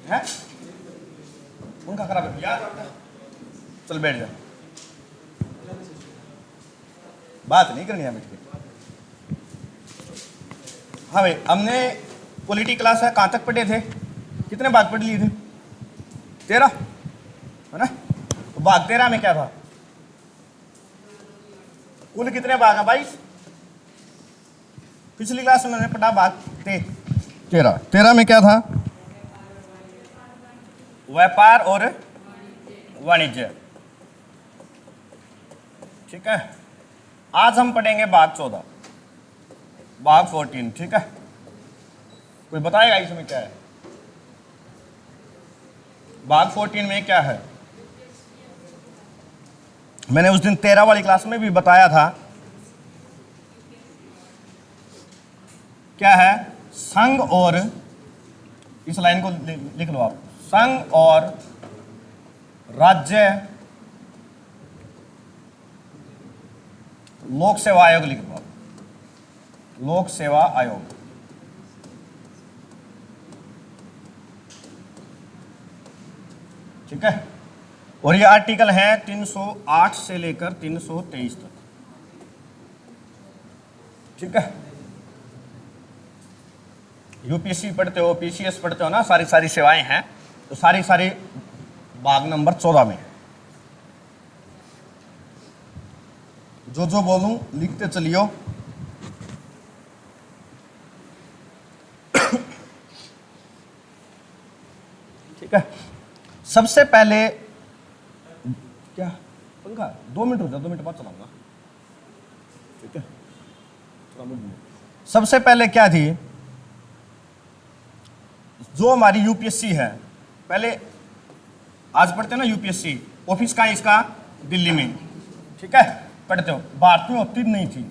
है, उनका खराब है यार। चल बैठ जा, बात नहीं करनी है बैठ के। हाँ भाई, हमने पॉलिटी क्लास है, कहाँ तक पढ़े थे, कितने भाग पढ़ लिए थे? 13 है ना। तो भाग 13 में क्या था? कुल कितने भाग हैं? 22। पिछली क्लास में मैंने पढ़ा भाग 13 में क्या था? व्यापार और वाणिज्य। ठीक है, आज हम पढ़ेंगे भाग 14, भाग 14। ठीक है, कोई बताएगा इसमें क्या है? भाग 14 में क्या है? मैंने उस दिन 13 वाली क्लास में भी बताया था। क्या है? संघ और, इस लाइन को लिख लो आप, संघ और राज्य लोक सेवा आयोग लिख दो आप, लोक सेवा आयोग। ठीक है, और ये आर्टिकल है 308 से लेकर 323 तक। ठीक है, यूपीएससी पढ़ते हो, पीसीएस पढ़ते हो ना, सारी सारी सेवाएं हैं, तो सारी सारी भाग नंबर 14 में। जो जो बोलूं लिखते चलियो। ठीक है, सबसे पहले क्या, पंखा 2 मिनट हो जाए, 2 मिनट बाद चलाऊंगा। ठीक है, सबसे पहले क्या थी, जो हमारी यूपीएससी है, पहले आज पढ़ते हैं ना यूपीएससी, ऑफिस का इसका दिल्ली में। ठीक है, पढ़ते हो, भारत में होती नहीं थी।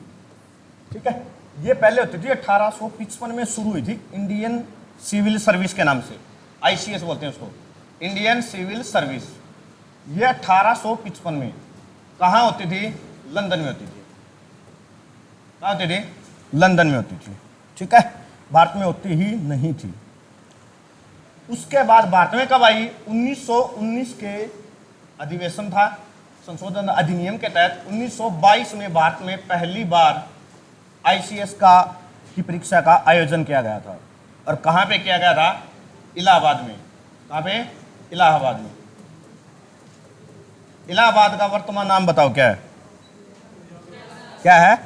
ठीक है, ये पहले होती थी 1855 में शुरू हुई थी, इंडियन सिविल सर्विस के नाम से, आईसीएस बोलते हैं उसको, इंडियन सिविल सर्विस। ये 1855 में कहाँ होती थी? लंदन में होती थी। कहाँ होती थी? लंदन में होती थी। ठीक है, भारत में होती ही नहीं थी। उसके बाद भारत में कब आई? 1919 के अधिवेशन था, संशोधन अधिनियम के तहत 1922 में भारत में पहली बार आईसीएस की परीक्षा का आयोजन किया गया था। और कहाँ पे किया गया था? इलाहाबाद में। कहाँ पे? इलाहाबाद में। इलाहाबाद का वर्तमान नाम बताओ क्या है? क्या है?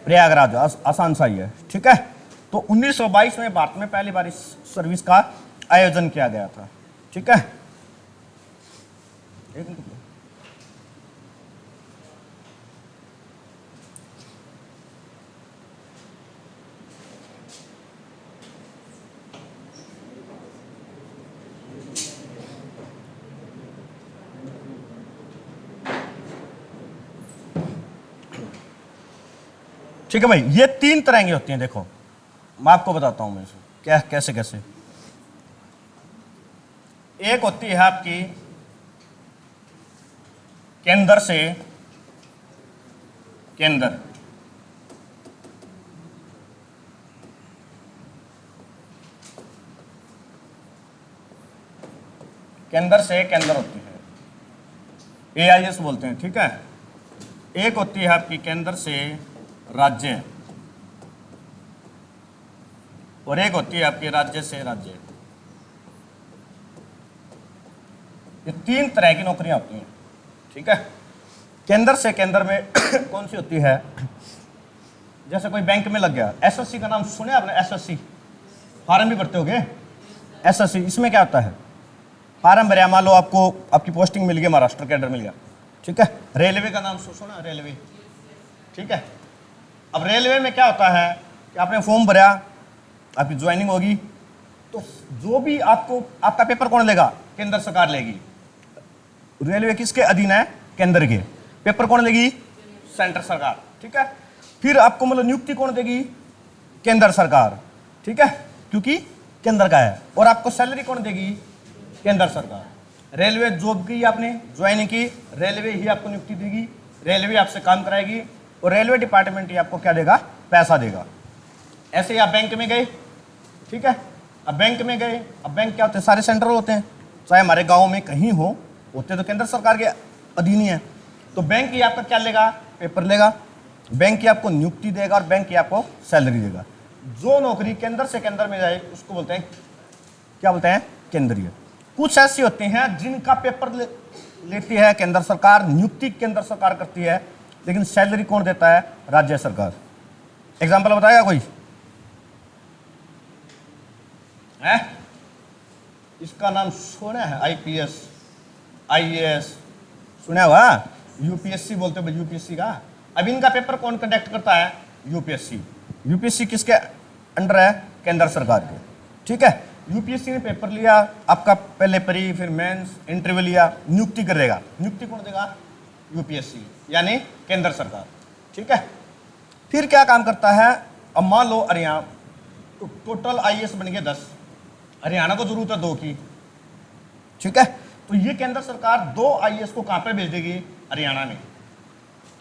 प्रयागराज। आसान सा ही है। ठीक है, तो 1922 में भारत में पहली बार इस सर्विस का आयोजन किया गया था। ठीक है, एक मिनट। ठीक है भाई, ये 3 तरह की होती हैं। देखो मैं आपको बताता हूं मैं इसे क्या, कैसे कैसे। एक होती है आपकी केंद्र से केंद्र, केंद्र से केंद्र होती है, एआईएस बोलते हैं। ठीक है, एक होती है आपकी केंद्र से राज्य, और एक होती है आपकी राज्य से राज्य। ये 3 तरह की नौकरियां होती हैं। ठीक है, केंद्र से केंद्र में कौन सी होती है? जैसे कोई बैंक में लग गया, एसएससी का नाम सुने आपने? एसएससी फार्म भी भरते होगे। एसएससी, इसमें क्या होता है? फार्म भरा, मान लो आपको आपकी पोस्टिंग मिल गई, महाराष्ट्र कैडर मिल गया। ठीक है, रेलवे का नाम सुना? रेलवे। ठीक है, अब रेलवे में क्या होता है कि आपने फॉर्म भरा, आपकी ज्वाइनिंग होगी, तो जो भी आपको, आपका पेपर कौन लेगा? केंद्र सरकार लेगी। रेलवे किसके अधीन है? केंद्र के। पेपर कौन लेगी? सेंट्रल सरकार। ठीक है, फिर आपको मतलब नियुक्ति कौन देगी? केंद्र सरकार। ठीक है, क्योंकि केंद्र का है। और आपको सैलरी कौन देगी? केंद्र सरकार। रेलवे जॉब की आपने ज्वाइन की, रेलवे ही आपको नियुक्ति देगी, रेलवे आपसे काम कराएगी, और रेलवे डिपार्टमेंट ही आपको क्या देगा? पैसा देगा। ऐसे ही आप बैंक में गए, ठीक है, अब बैंक में गए, अब बैंक क्या होते हैं, सारे सेंट्रल होते हैं, चाहे हमारे गांव में कहीं हो, होते तो केंद्र सरकार के अधीन ही है। तो बैंक ही आपका क्या लेगा, पेपर लेगा, बैंक ही आपको नियुक्ति देगा और बैंक ही आपको सैलरी देगा। जो नौकरी केंद्र से केंद्र में जाए उसको बोलते हैं, क्या बोलते हैं, केंद्रीय। कुछ ऐसी होती हैं जिनका पेपर लेती है केंद्र सरकार, नियुक्ति केंद्र सरकार करती है, लेकिन सैलरी कौन देता है, राज्य सरकार। एग्जाम्पल बताएगा कोई है? इसका नाम सुना है, आईपीएस, आईएएस सुना हुआ, यूपीएससी बोलते हो यूपीएससी का। अब इनका पेपर कौन कंडक्ट करता है, यूपीएससी। यूपीएससी किसके अंडर है, केंद्र सरकार के, ठीक है। यूपीएससी ने पेपर लिया आपका, पहले प्री फिर मेंस इंटरव्यू लिया, नियुक्ति करेगा, नियुक्ति कौन देगा, यूपीएससी यानी केंद्र सरकार, ठीक है। फिर क्या काम करता है, अब मान लो हरियाणा तो टोटल आईएएस बन गए 10, हरियाणा को जरूरत है 2 की, ठीक है। तो ये केंद्र सरकार 2 आईएएस को कहां पे भेज देगी, हरियाणा में,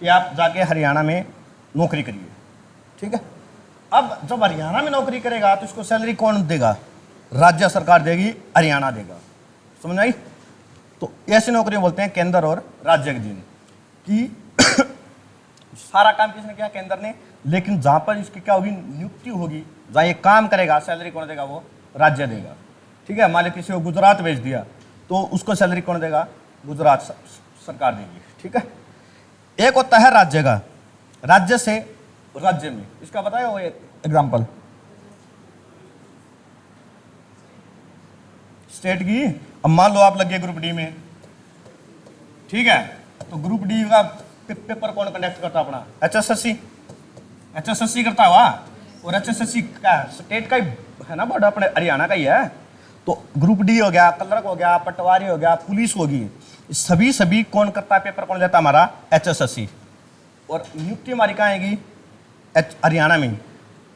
कि आप जाके हरियाणा में नौकरी करिए, ठीक है। अब जब हरियाणा में नौकरी करेगा तो इसको सैलरी कौन देगा, राज्य सरकार देगी, हरियाणा देगा, समझ आई। तो ऐसी नौकरी बोलते हैं केंद्र और राज्य के दिन कि सारा काम किसने किया, केंद्र ने, लेकिन जहां पर इसकी क्या होगी, नियुक्ति होगी, जहां ये काम करेगा सैलरी कौन देगा, वो राज्य देगा, ठीक है। मान लो किसी को गुजरात भेज दिया तो उसको सैलरी कौन देगा, गुजरात सरकार देगी, ठीक है। एक होता है राज्य का, राज्य से राज्य में, इसका बताया वो एग्जाम्पल स्टेट की। अब मान लो आप लग गए ग्रुप डी में, ठीक है, तो ग्रुप डी का पेपर कौन कंडक्ट करता अपना, एचएसएससी, एचएसएससी करता हुआ, और एचएसएससी का स्टेट का ही है ना, बोर्ड अपने हरियाणा का ही है। तो ग्रुप डी हो गया, क्लर्क हो गया, पटवारी हो गया, पुलिस होगी, सभी कौन करता है, पेपर कौन लेता है, हमारा एचएसएससी। और नियुक्ति हमारी कहाँ आएगी, हरियाणा में।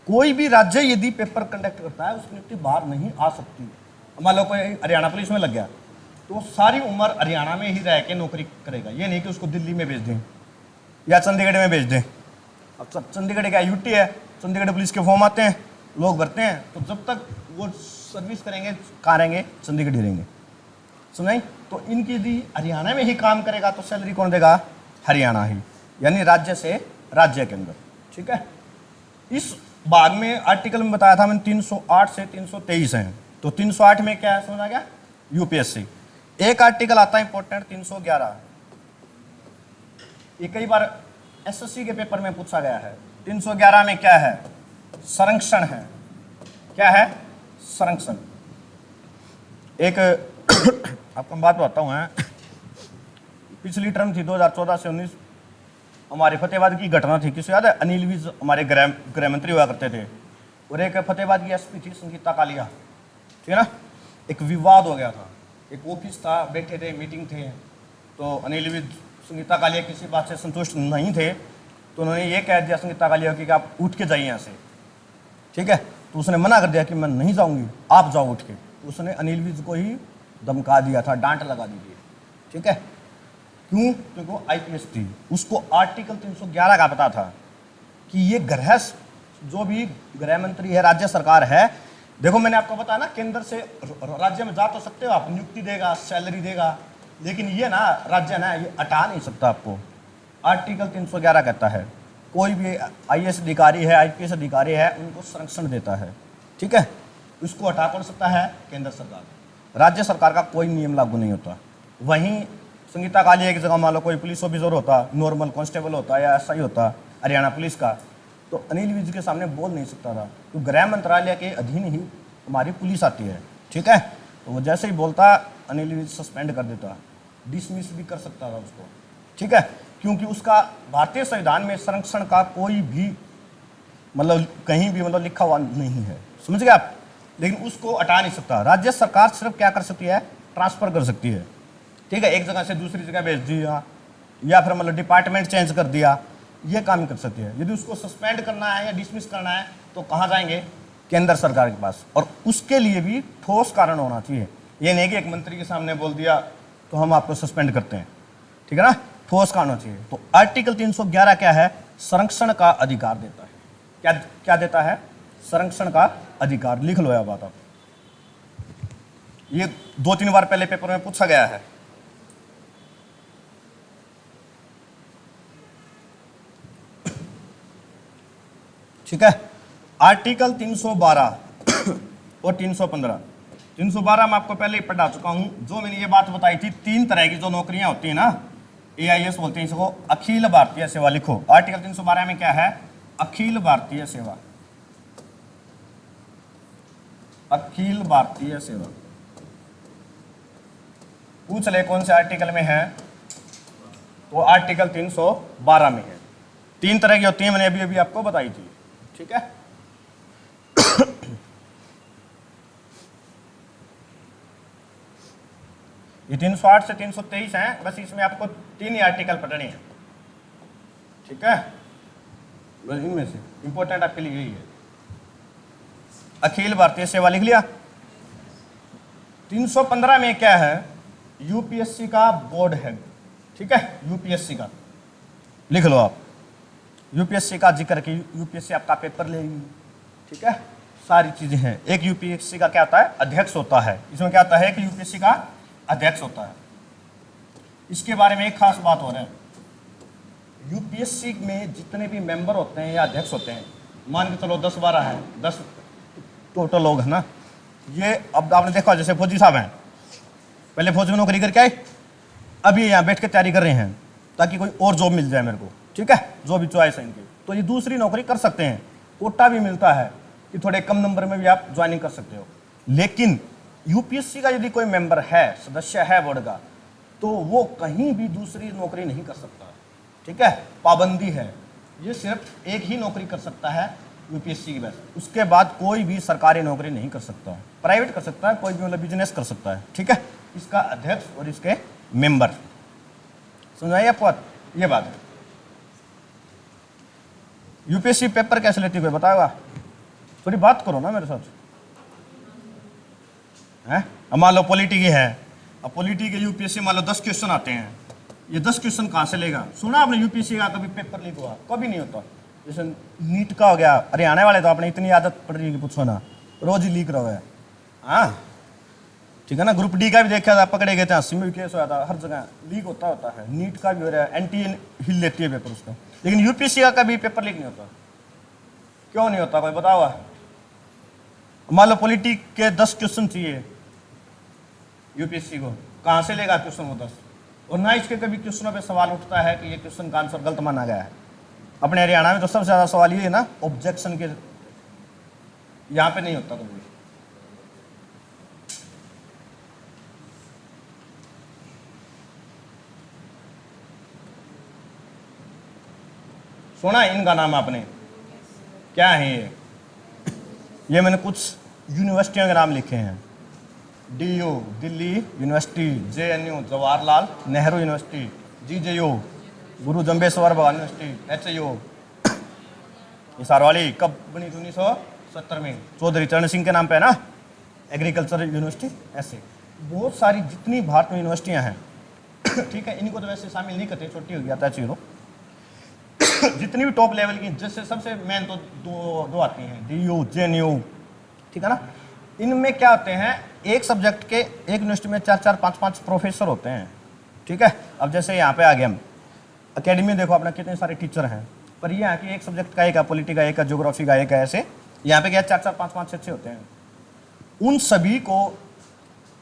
कोई भी राज्य यदि पेपर कंडक्ट करता है उसकी नियुक्ति बाहर नहीं आ सकती। मान लो कोई हरियाणा पुलिस में लग गया तो सारी उम्र हरियाणा में ही रह के नौकरी करेगा, ये नहीं कि उसको दिल्ली में भेज दें या चंडीगढ़ में भेज दें। अब चंडीगढ़ क्या यूटी है, चंडीगढ़ पुलिस के फॉर्म आते हैं, लोग भरते हैं, तो जब तक वो सर्विस करेंगे कहाँ रहेंगे, चंडीगढ़ ही रहेंगे, समझाई। तो इनकी यदि हरियाणा में ही काम करेगा तो सैलरी कौन देगा, हरियाणा ही, यानी राज्य से राज्य के अंदर, ठीक है। इस भाग में आर्टिकल में बताया था मैंने 308 से 323 हैं, तो 308 में क्या है, समझ आ गया, यूपीएससी। एक आर्टिकल आता है इंपॉर्टेंट 311, ये कई बार एसएससी के पेपर में पूछा गया है। 311 में क्या है, संरक्षण है, क्या है, संरक्षण। एक आपको बात बताता हूँ, पिछली टर्म थी 2014 से 19, हमारे फतेहाबाद की घटना थी, किसी याद है, अनिल विज हमारे गृह मंत्री हुआ करते थे, और एक फतेहाबाद की एसपी थी संगीता कालिया, ठीक है ना। एक विवाद हो गया था, एक ऑफिस था, बैठे थे, मीटिंग थे, तो अनिल विज संगीता कालिया किसी बात से संतुष्ट नहीं थे, तो उन्होंने ये कह दिया संगीता कालिया कि आप उठ के जाइए यहाँ से, ठीक है। तो उसने मना कर दिया कि मैं नहीं जाऊंगी, आप जाओ उठ के। तो उसने अनिल विज को ही धमका दिया था, डांट लगा दी थी, ठीक है। क्यों, क्योंकि वो आईपीएस थी, उसको आर्टिकल 311 का पता था कि ये गृह, जो भी गृह मंत्री है, राज्य सरकार है, देखो मैंने आपको बताया ना, केंद्र से राज्य में जा तो सकते हो आप, नियुक्ति देगा, सैलरी देगा, लेकिन ये ना राज्य ना ये हटा नहीं सकता आपको। आर्टिकल 311 कहता है कोई भी आईएएस अधिकारी है, आईपीएस अधिकारी है, उनको संरक्षण देता है, ठीक है। उसको हटा कौन सकता है, केंद्र सरकार, राज्य सरकार का कोई नियम लागू नहीं होता। वहीं संगीता कालिया की जगह मान लो कोई पुलिस ऑफिसर होता, नॉर्मल कांस्टेबल होता या एसआई होता हरियाणा पुलिस का, तो अनिल विज के सामने बोल नहीं सकता था, तो गृह मंत्रालय के अधीन ही हमारी पुलिस आती है, ठीक है। तो वो जैसे ही बोलता अनिल विज सस्पेंड कर देता, डिसमिस भी कर सकता था उसको, ठीक है, क्योंकि उसका भारतीय संविधान में संरक्षण का कोई भी मतलब कहीं भी मतलब लिखा हुआ नहीं है, समझ गए आप। लेकिन उसको हटा नहीं सकता, राज्य सरकार सिर्फ क्या कर सकती है, ट्रांसफर कर सकती है, ठीक है, एक जगह से दूसरी जगह भेज दिया या फिर मतलब डिपार्टमेंट चेंज कर दिया, ये काम कर सकती है। यदि उसको सस्पेंड करना है या डिसमिस करना है तो कहाँ जाएंगे, केंद्र सरकार के पास, और उसके लिए भी ठोस कारण होना चाहिए। ये नहीं कि एक मंत्री के सामने बोल दिया तो हम आपको सस्पेंड करते हैं, ठीक है ना, ठोस कारण होना चाहिए। तो आर्टिकल 311 क्या है, संरक्षण का अधिकार देता है। क्या क्या देता है, संरक्षण का अधिकार। लिख लो यह बात आप, ये 2-3 बार पहले पेपर में पूछा गया है। ठीक है, आर्टिकल 312 और 315। 312 मैं आपको पहले ही पढ़ा चुका हूं। जो मैंने ये बात बताई थी, 3 तरह की जो नौकरियां होती है ना, AIS बोलते हैं इसको, अखिल भारतीय सेवा। लिखो, आर्टिकल 312 में क्या है? अखिल भारतीय सेवा। अखिल भारतीय सेवा। पूछ ले कौन से आर्टिकल में है, तो आर्टिकल 312 में है। 3 तरह की होती है, मैंने अभी अभी आपको बताई थी। ठीक है, ये 308 से 323 है, बस इसमें आपको 3 ही आर्टिकल पढ़ने हैं। ठीक है, बस इनमें से इंपॉर्टेंट आपके लिए यही है। अखिल भारतीय सेवा लिख लिया। 315 में क्या है? यूपीएससी का बोर्ड है। ठीक है, यूपीएससी का लिख लो आप। यूपीएससी का जिक्र की, यूपीएससी आपका पेपर लेगी। ठीक है, सारी चीजें हैं। एक यूपीएससी का क्या होता है? अध्यक्ष होता है। इसमें क्या होता है कि यूपीएससी का अध्यक्ष होता है। इसके बारे में एक खास बात हो रहा है, यूपीएससी में जितने भी मेंबर होते हैं या अध्यक्ष होते हैं, मान के चलो 10-12 है, 10 टोटल लोग है ना। ये अब आपने देखा जैसे फौजी साहब हैं, पहले फौज में नौकरी करके आए, अभी यहाँ बैठ के तैयारी कर रहे हैं ताकि कोई और जॉब मिल जाए मेरे को। ठीक है, जो भी चॉइस है इनकी, तो ये दूसरी नौकरी कर सकते हैं। कोटा भी मिलता है कि थोड़े कम नंबर में भी आप ज्वाइनिंग कर सकते हो। लेकिन यूपीएससी का यदि कोई मेंबर है, सदस्य है बोर्ड का, तो वो कहीं भी दूसरी नौकरी नहीं कर सकता। ठीक है, पाबंदी है। ये सिर्फ एक ही नौकरी कर सकता है यूपीएससी की बस, उसके बाद कोई भी सरकारी नौकरी नहीं कर सकता। प्राइवेट कर सकता है, कोई भी मतलब बिजनेस कर सकता है। ठीक है, इसका अध्यक्ष और इसके मेंबर। समझाइए आपको ये बात है। यूपीएससी पेपर कैसे लेती है कोई बताएगा? थोड़ी बात करो ना मेरे साथ। हैं, अब मान लो पॉलिटी की है, अब पॉलिटी के यूपीएससी मान लो 10 क्वेश्चन आते हैं, ये 10 क्वेश्चन कहाँ से लेगा? सुना आपने यूपीएससी का कभी पेपर लीक हुआ? कभी नहीं होता। जैसे नीट का हो गया, हरियाणा वाले तो आपने इतनी आदत पड़ रही है कि पूछो ना, रोज ही लीक रहा है। हाँ ठीक है ना, ग्रुप डी का भी देखा था, पकड़े गए थे, 80 में भी केस हुआ था, हर जगह लीक होता है। नीट का भी हो रहा है, एंटी हिल लेती है पेपर उसका। लेकिन यूपीएससी का कभी पेपर लीक नहीं होता। क्यों नहीं होता कोई बताओ? मान लो पॉलिटी के 10 क्वेश्चन चाहिए यूपीएससी को, कहाँ से लेगा क्वेश्चन वो 10? और ना इसके कभी क्वेश्चनों पे सवाल उठता है कि ये क्वेश्चन का आंसर गलत माना गया है। अपने हरियाणा में तो सबसे ज़्यादा सवाल ये है ना, ऑब्जेक्शन के, यहाँ पे नहीं होता कभी। सुना इनका नाम आपने? क्या है ये मैंने कुछ यूनिवर्सिटियों के नाम लिखे हैं। DU Delhi university, JNU Jawaharlal Nehru university, GJU गुरु जम्बेश्वर भगवान यूनिवर्सिटी, HU हिसार वाली कब बनी? 1970 में, चौधरी चरण सिंह के नाम पे है ना, एग्रीकल्चर यूनिवर्सिटी। ऐसे बहुत सारी जितनी भारत में यूनिवर्सिटियां हैं ठीक है, इनको तो वैसे शामिल नहीं करते, छोटी हो गया था चीज़ों जितनी भी टॉप लेवल की, जैसे सबसे मेन तो दो आती हैं, DU JNU। ठीक है ना, इनमें क्या होते हैं, एक सब्जेक्ट के एक यूनिवर्सिटी में 4-4 5-5 प्रोफेसर होते हैं। ठीक है, अब जैसे यहाँ पे आ गए हम, अकेडमी देखो अपना कितने सारे टीचर हैं, पर ये यहाँ की एक सब्जेक्ट का एक है, पॉलिटी का एक है, ज्योग्राफी का एक है, ऐसे यहाँ पे क्या 4-4 5-5 अच्छे होते हैं। उन सभी को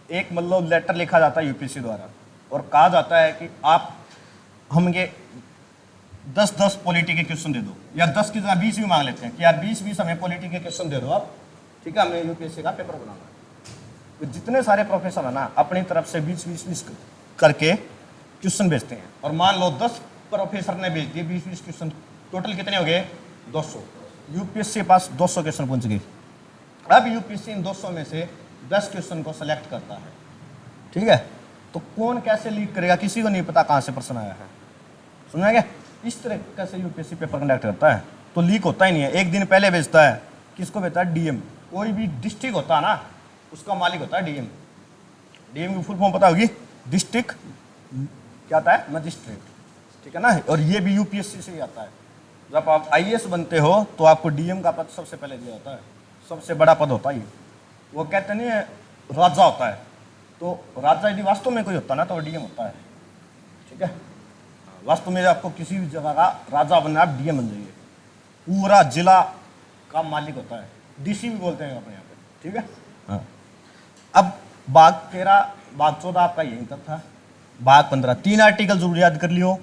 एक मतलब लेटर लिखा जाता है यूपीएससी द्वारा, और कहा जाता है कि आप हम ये 10-10 पॉलिटी के क्वेश्चन दे दो, या 10 की जगह 20 भी मांग लेते हैं कि यार 20-20 हमें पॉलिटी के क्वेश्चन दे दो आप। ठीक है, हमें यूपीएससी का पेपर बनाना है। तो जितने सारे प्रोफेसर है ना, अपनी तरफ से 20-20 करके क्वेश्चन भेजते हैं, और मान लो 10 प्रोफेसर ने भेज दिए 20-20 क्वेश्चन, टोटल कितने हो गए? 200। यूपीएससी के पास 200 क्वेश्चन पहुंच गए। अब यूपीएससी इन 200 में से 10 क्वेश्चन को सेलेक्ट करता है। ठीक है, तो कौन कैसे लीक करेगा किसी को नहीं पता कहाँ से प्रश्न आया है। सुना क्या? इस तरह से यूपीएससी पेपर कंडक्ट करता है, तो लीक होता ही नहीं है। एक दिन पहले भेजता है, किसको भेजता है? डीएम। कोई भी डिस्ट्रिक्ट होता है ना, उसका मालिक होता है डीएम। डीएम की फुल फॉर्म पता होगी? डिस्ट्रिक्ट क्या आता है? मजिस्ट्रेट। ठीक है ना, और ये भी यूपीएससी से ही आता है। जब आप आईएएस बनते हो तो आपको डीएम का पद सबसे पहले दिया जाता है, सबसे बड़ा पद होता है ये। वो कहते नहीं राजा होता है, तो राजा यदि वास्तव में कोई होता ना तो डीएम होता है, ठीक है। वास्तव में आपको किसी भी जगह का राजा बनना, आप डीएम बन जाइए, पूरा जिला का मालिक होता है, डीसी भी बोलते हैं अपने यहाँ पे, ठीक है। हाँ, अब भाग 13 भाग 14 आपका यही तक था। भाग 15 3 आर्टिकल जरूर याद कर लियो।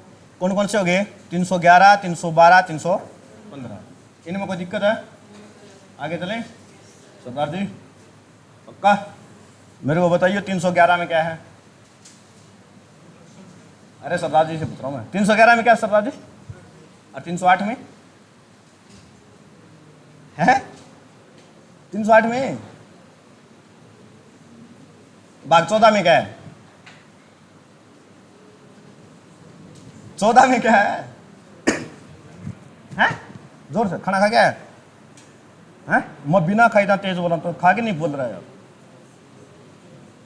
कौन कौन से हो गए? 311, 312, 315। इनमें कोई दिक्कत है? आगे चलें सरदार जी, पक्का? मेरे को बताइए 311 में क्या है? अरे सरदार जी से पूछ रहा हूँ मैं, 311 में क्या है सरदार जी? और 308 में है? 308 में भाग 14 में क्या है? 14 में क्या है? हैं? जोर से खाना खा क्या है? हैं? मैं बिना खाई था तेज बोला तो खा के नहीं बोल रहा है यार।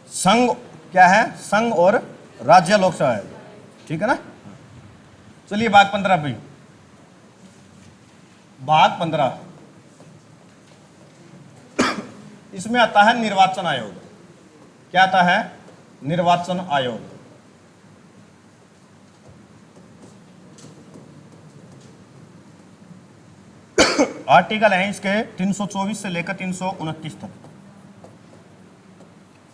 संघ क्या है? संघ और राज्य लोकसभा है, ठीक है ना। चलिए भाग 15 भी, भाग 15 इसमें आता है निर्वाचन आयोग। क्या आता है? निर्वाचन आयोग। आर्टिकल है इसके 324 से लेकर 329 तक,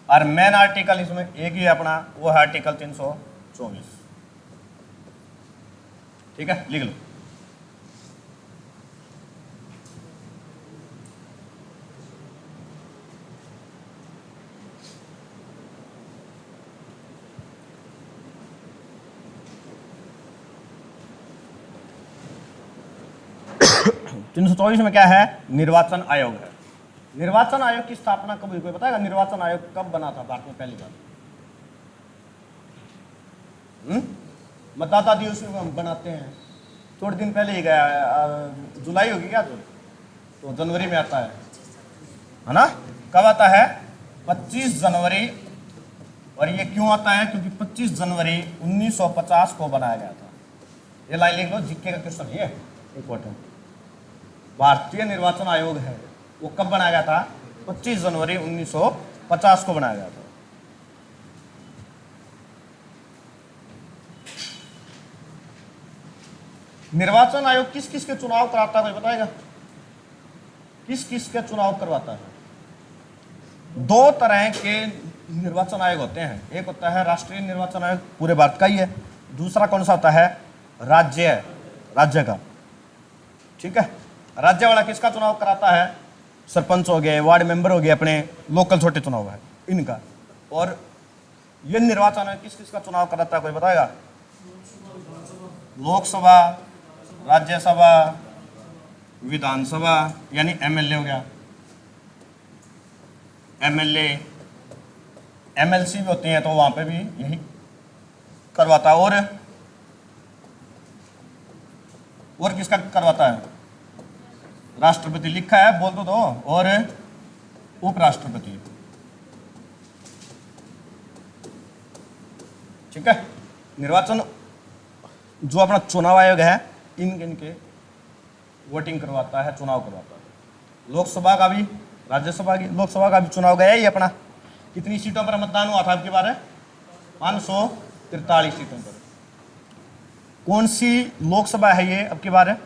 और मेन आर्टिकल इसमें एक ही है अपना, वो है आर्टिकल 324, ठीक है, लिख लो। तीन सौ 324 में क्या है? निर्वाचन आयोग है। निर्वाचन आयोग की स्थापना कब हुई? कोई बताएगा निर्वाचन आयोग कब बना था भारत में पहली बार? मतदाता दिवस में हम बनाते हैं, थोड़े दिन पहले ही गया, जुलाई होगी क्या? तो जनवरी में आता है ना? कब आता है? 25 जनवरी। और ये क्यों आता है? क्योंकि 25 जनवरी 1950 को बनाया गया था। ये लाइन लिख लो, जीके का क्वेश्चन ये इंपॉर्टेंट। भारतीय निर्वाचन आयोग है, वो कब बनाया गया था? 25 जनवरी 1950 को बनाया गया था। निर्वाचन आयोग किस किस के चुनाव कराता है? कोई बताएगा किस किस के चुनाव करवाता है? दो तरह के निर्वाचन आयोग होते हैं, एक होता है राष्ट्रीय निर्वाचन आयोग, पूरे भारत का ही है। दूसरा कौन सा होता है? राज्य का, ठीक है। राज्य वाला किसका चुनाव कराता है? सरपंच हो गए, वार्ड मेंबर हो गए, अपने लोकल छोटे चुनाव है इनका। और ये निर्वाचन आयोग किस किस का चुनाव कराता है? कोई बताएगा? लोकसभा, राज्यसभा, विधानसभा, यानी एमएलए हो गया, एमएलए, एमएलसी भी होती हैं, तो वहां पे भी यही करवाता है। और किसका करवाता है? राष्ट्रपति लिखा है, बोल दो। और उपराष्ट्रपति, ठीक है। निर्वाचन जो अपना चुनाव आयोग है, इनके वोटिंग करवाता है, चुनाव करवाता है। लोकसभा का भी, राज्यसभा की, लोकसभा का भी चुनाव गया ही अपना। कितनी सीटों पर मतदान हुआ था आपकी बार? 543 सीटों पर। कौन सी लोकसभा है ये अब की बार?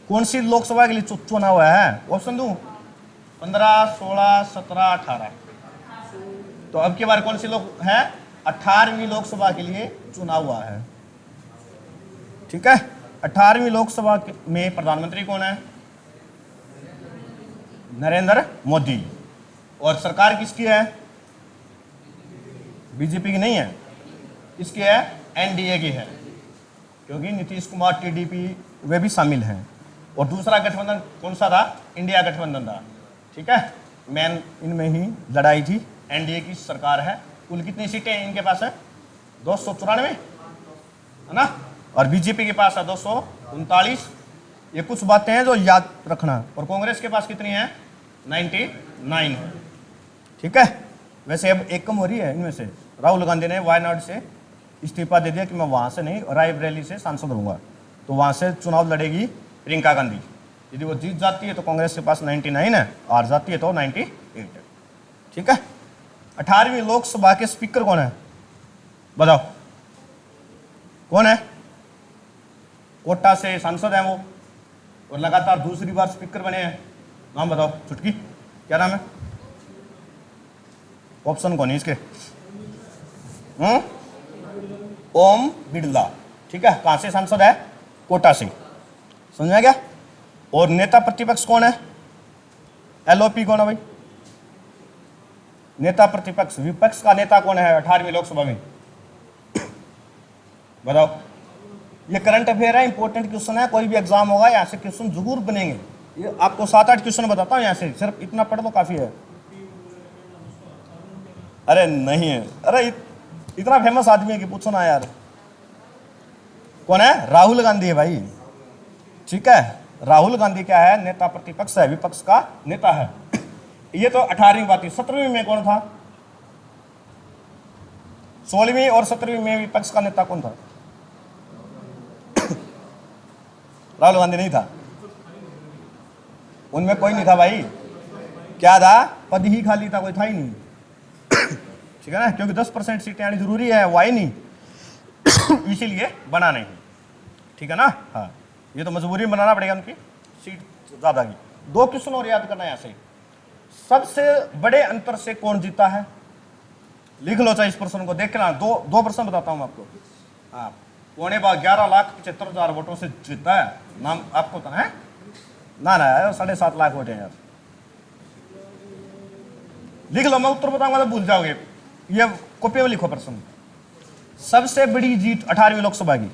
कौन सी लोकसभा के लिए चुनाव है? ऑप्शन दूं? 15, 16, 17, 18। तो अब की बार कौन सी लोक है? 18वीं लोकसभा के लिए चुनाव हुआ है, ठीक है। 18वीं लोकसभा में प्रधानमंत्री कौन है? नरेंद्र मोदी। और सरकार किसकी है? बीजेपी की नहीं है, किसकी है? एनडीए की है, क्योंकि नीतीश कुमार, टीडीपी वे भी शामिल हैं। और दूसरा गठबंधन कौन सा था? इंडिया गठबंधन था, ठीक है। मेन इनमें ही लड़ाई थी। एनडीए की सरकार है। कुल कितनी सीटें इनके पास है? 294, है ना। और बीजेपी के पास है 239। ये कुछ बातें हैं जो याद रखना। और कांग्रेस के पास कितनी है? 99 है, ठीक है। वैसे अब एक कम हो रही है इनमें से। राहुल गांधी ने वायनाड से इस्तीफा दे दिया कि मैं वहां से नहीं, रायबरेली से सांसद रहूंगा, तो वहां से चुनाव लड़ेगी प्रियंका गांधी। यदि वो जीत जाती है तो कांग्रेस के पास 99 है, हार जाती है तो 98 है, ठीक है। 18वीं लोकसभा के स्पीकर कौन है? बताओ कौन है? कोटा से सांसद है वो, और लगातार दूसरी बार स्पीकर बने हैं। नाम बताओ चुटकी, क्या नाम है? ऑप्शन कौन है इसके? ओम बिरला। ठीक है, कहां से सांसद है? कोटा से। समझा क्या? और नेता प्रतिपक्ष कौन है? एलओपी कौन है भाई? नेता प्रतिपक्ष, विपक्ष का नेता कौन है 18वीं लोकसभा में? बताओ। ये करंट अफेयर है, इंपॉर्टेंट क्वेश्चन है, कोई भी एग्जाम होगा यहाँ से क्वेश्चन जरूर बनेंगे। ये आपको 7-8 क्वेश्चन बताता हूँ यहाँ से, सिर्फ इतना पढ़ लो काफी है। अरे नहीं है, अरे इतना फेमस आदमी है कि पूछो ना यार। कौन है? राहुल गांधी है भाई। ठीक है, राहुल गांधी क्या है? नेता प्रतिपक्ष है, विपक्ष का नेता है। ये तो 18वीं बात थी। 17वीं में कौन था? 16वीं और 17वीं में विपक्ष का नेता कौन था? राहुल गांधी नहीं था, उनमें कोई नहीं था भाई। क्या था? पद ही खाली था, कोई था ही नहीं। ठीक है ना, क्योंकि 10% सीटें आनी जरूरी है, वो आई नहीं, इसीलिए बना नहीं। ठीक है ना? हाँ, ये तो मजबूरी में बनाना पड़ेगा, उनकी सीट ज्यादा की। 2 क्वेश्चन और याद करना है यहाँ से। सबसे बड़े अंतर से कौन जीता है? लिख लो चाहे इस प्रश्न को, देख के ना। दो प्रश्न बताता हूं आपको। हाँ, 11,75,70,000 वोटों से जीता है। नाम आपको पता है? ना 7.5 लाख वोट है यार। लिख लो, मैं उत्तर बताऊंगा तो भूल जाओगे। ये कॉपी में लिखो प्रश्न। सबसे बड़ी जीत 18वीं लोकसभा की,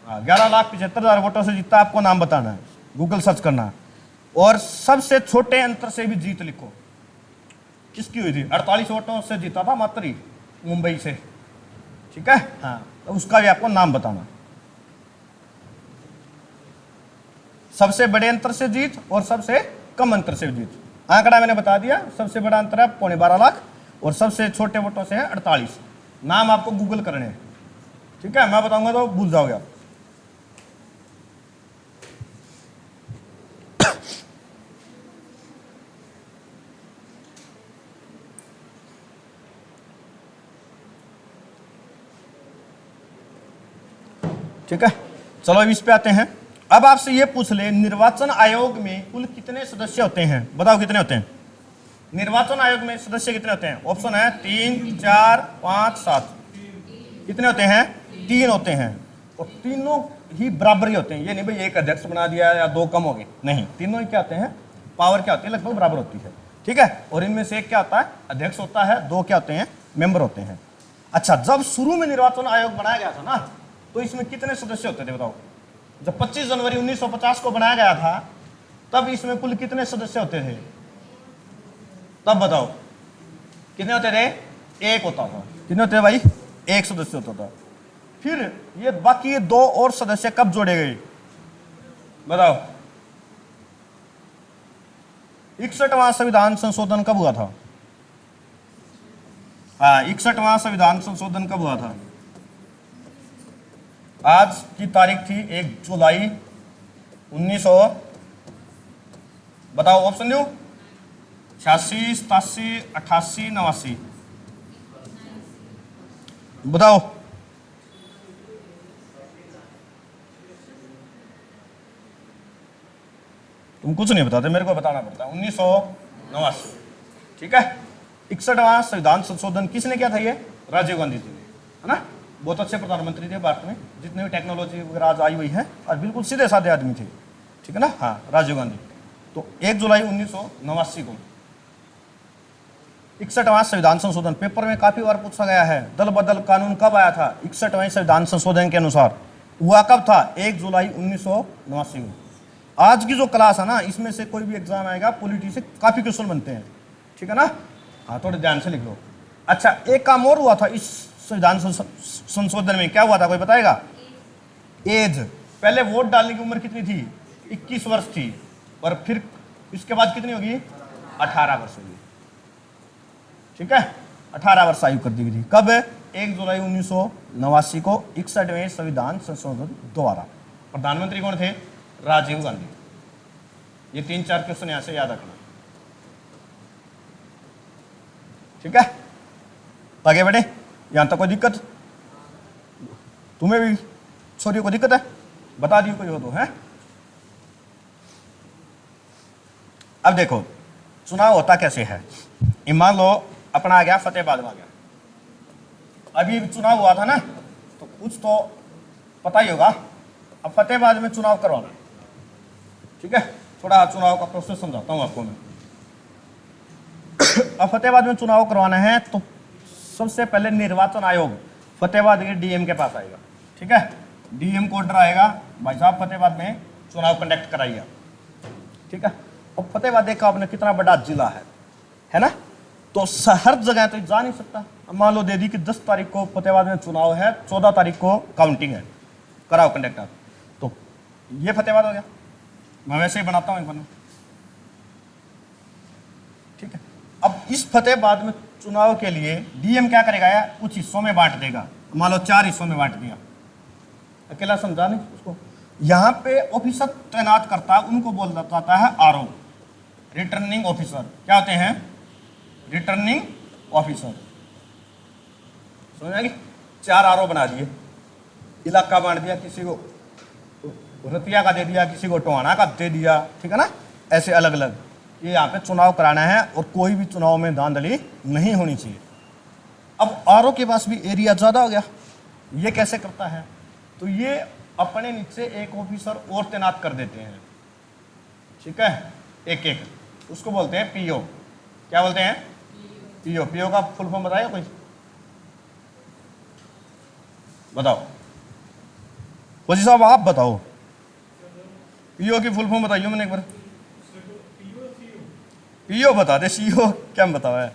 11,75,000 वोटों से जीता, आपको नाम बताना है, गूगल सर्च करना। और सबसे छोटे अंतर से भी जीत लिखो, किसकी हुई थी? 48 वोटों से जीता था मात्र ही, मुंबई से। ठीक है, हाँ, तो उसका भी आपको नाम बताना। सबसे बड़े अंतर से जीत और सबसे कम अंतर से जीत। आंकड़ा मैंने बता दिया, सबसे बड़ा अंतर है 12.25 लाख और सबसे छोटे वोटों से है 48। नाम आपको गूगल करने हैं। ठीक है, मैं बताऊंगा तो भूल जाओगे आप। ठीक है, चलो अब इस पे आते हैं। अब आपसे ये पूछ ले, निर्वाचन आयोग में कुल कितने सदस्य होते हैं? बताओ कितने होते हैं? निर्वाचन आयोग में सदस्य कितने होते हैं? ऑप्शन है 3, 4, 5, 7। कितने होते हैं? 3 होते हैं, और तीनों ही बराबर ही होते हैं। ये नहीं भाई एक अध्यक्ष बना दिया या 2 कम हो गए, नहीं, तीनों ही क्या होते हैं? पावर क्या होती है? लगभग बराबर होती है। ठीक है, और इनमें से एक क्या होता है? अध्यक्ष होता है, 2 क्या होते हैं? मेंबर होते हैं। अच्छा, जब शुरू में निर्वाचन आयोग बनाया गया था ना, तो इसमें कितने सदस्य होते थे? बताओ। जब 25 जनवरी 1950 को बनाया गया था, तब इसमें कुल कितने सदस्य होते थे? तब बताओ कितने होते थे? 1 होता था। कितने होते थे भाई? 1 सदस्य होता था। फिर ये बाकी 2 और सदस्य कब जोड़े गए? बताओ। 61वां संविधान संशोधन कब हुआ था? हाँ, 61वां संविधान संशोधन कब हुआ था? आज की तारीख थी 1 जुलाई 1900। बताओ ऑप्शन दो। 86, 87, 88, 89। बताओ। तुम कुछ नहीं बताते, मेरे को बताना पड़ता। 1989। ठीक है, 61वां संविधान संशोधन किसने किया था? ये राजीव गांधी जी ने, है ना? बहुत अच्छे प्रधानमंत्री थे भारत में, जितने भी टेक्नोलॉजी वगैरह आज आई हुई है, और बिल्कुल सीधे साधे आदमी थे। ठीक है ना? हाँ, राजीव गांधी। तो 1 जुलाई 1989 को 61वां संविधान संशोधन पेपर में काफी बार पूछा गया है। दल बदल कानून कब आया था? 61वें संविधान संशोधन के अनुसार हुआ कब था? 1 जुलाई 1989 को। आज की जो क्लास है ना, इसमें से कोई भी एग्जाम आएगा, पॉलिटी से काफी क्वेश्चन बनते हैं। ठीक है ना? हाँ, थोड़े ध्यान से लिख लो। अच्छा, एक काम और हुआ था इस संविधान संशोधन में। क्या हुआ था, कोई बताएगा? एज। पहले वोट डालने की उम्र कितनी थी? 21 वर्ष थी, और फिर इसके बाद कितनी होगी? 18 वर्ष होगी। ठीक है, 18 वर्ष आयु कर दी गई थी। कब? 1 जुलाई 1989 को 61वें संविधान संशोधन द्वारा। प्रधानमंत्री कौन थे? राजीव गांधी। ये 3-4 क्वेश्चन यहां से याद रखना। ठीक है, आगे बढ़े, यहां तक कोई दिक्कत? तुम्हें भी छोरी को दिक्कत है? बता दियो कोई हो तो है। अब देखो चुनाव होता कैसे है। मान लो अपना आ गया फतेहाबाद में आ गया, अभी चुनाव हुआ था ना, तो कुछ तो पता ही होगा। अब फतेहाबाद में चुनाव करवाना, ठीक है, थोड़ा चुनाव का प्रोसेस समझाता हूँ आपको मैं। अब फतेहाबाद में चुनाव करवाना है तो सबसे पहले निर्वाचन आयोग फतेहाबाद के डीएम के पास आएगा, ठीक है, डीएम को ऑर्डर आएगा, भाई साहब फतेहाबाद में चुनाव कंडक्ट कराइए, ठीक है। अब फतेहाबाद देखा आपने कितना बड़ा जिला है ना, तो हर जगह तो जा नहीं सकता। मान लो दे दी कि 10 तारीख को फतेहाबाद में चुनाव है, 14 तारीख को काउंटिंग है, कराओ कंडक्टर, तो ये फतेहाबाद हो गया। मैं वैसे ही बनाता हूँ एक बना, ठीक है। अब इस फतेहाबाद में चुनाव के लिए डीएम क्या करेगा यार, कुछ हिस्सों में बांट देगा। मान लो 4 हिस्सों में बांट दिया, अकेला समझा नहीं उसको। यहां पे ऑफिसर तैनात करता है, उनको बोल जाता है आरओ, रिटर्निंग ऑफिसर। क्या होते हैं? Returning officer. समझ आएगी? 4 आरओ बना दिए, इलाका बांट दिया, किसी को रतिया का दे दिया, किसी को टोहाना का दे दिया, ठीक है ना, ऐसे अलग अलग। ये यहाँ पे चुनाव कराना है और कोई भी चुनाव में धांधली नहीं होनी चाहिए। अब आरओ के पास भी एरिया ज़्यादा हो गया, ये कैसे करता है? तो ये अपने नीचे एक ऑफिसर और तैनात कर देते हैं, ठीक है, एक एक, उसको बोलते हैं पीओ। क्या बोलते हैं? पीओ। पीओ का फुल फॉर्म बताएगा कोई? बताओ फौजी साहब, आप बताओ पीओ की फुल फॉर्म बताइए मैंने एक बार। पीओ बता दे, सीओ क्या बताओ है?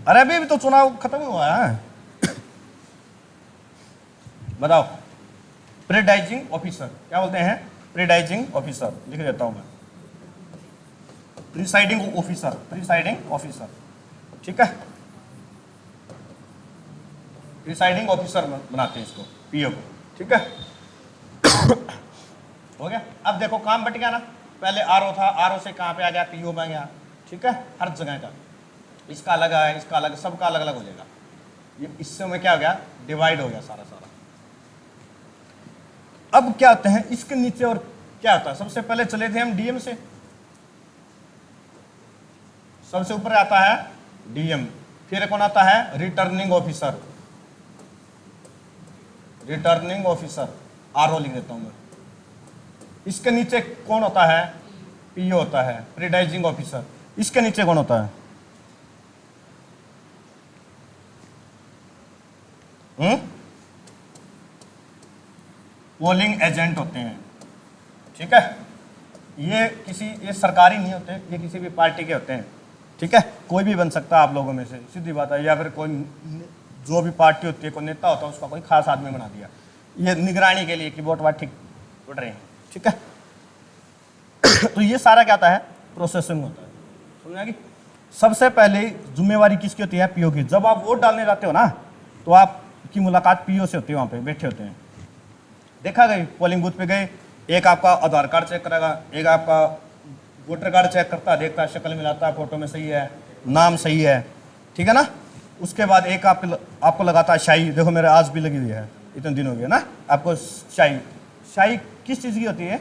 अरे अभी तो चुनाव खत्म हुआ है। बताओ। Presiding officer. क्या बोलते हैं? Presiding officer. लिख देता हूं मैं, प्रिसाइडिंग ऑफिसर, प्रिसाइडिंग ऑफिसर, ठीक है, प्रिसाइडिंग ऑफिसर बनाते हैं इसको, पीओ को, ठीक है। हो गया। अब देखो काम बट गया ना, पहले आरओ था, आरओ से कहां पे आ गया? पीओ में गया, ठीक है। हर जगह का इसका अलग है, इसका अलग, सबका अलग अलग हो जाएगा। ये इससे में क्या हो गया? डिवाइड हो गया सारा सारा। अब क्या होते हैं इसके नीचे, और क्या होता है? सबसे पहले चले थे हम डीएम से, सबसे ऊपर आता है डीएम, फिर कौन आता है? Returning officer, returning officer, RO लिख देता हूं मैं। इसके नीचे कौन होता है? पीओ होता है, प्रिसाइडिंग ऑफिसर। इसके नीचे कौन होता है? पोलिंग एजेंट होते हैं, ठीक है। ये सरकारी नहीं होते, ये किसी भी पार्टी के होते हैं, ठीक है। कोई भी बन सकता है आप लोगों में से, सीधी बात है, या फिर कोई जो भी पार्टी होती है, कोई नेता होता है, उसका कोई खास आदमी बना दिया, ये निगरानी के लिए कि वोट वाट ठीक उड़ रहे हैं, ठीक है। तो ये सारा क्या होता है? प्रोसेसिंग होता है, समझ आएगी? सबसे पहले जिम्मेवारी किसकी होती है? पीओ की। जब आप वोट डालने जाते हो ना, तो आपकी मुलाकात पीओ से होती है, वहाँ पे बैठे होते हैं। देखा गई, पोलिंग बूथ पे गए, एक आपका आधार कार्ड चेक करेगा, एक आपका वोटर कार्ड चेक करता है, देखता है, शक्ल मिलाता है, फोटो में सही है, नाम सही है, ठीक है ना। उसके बाद एक आपको लगाता है शाही। देखो मेरे आज भी लगी हुई है, इतने दिन हो गए ना। आपको शाही, शाही किस चीज़ की होती है?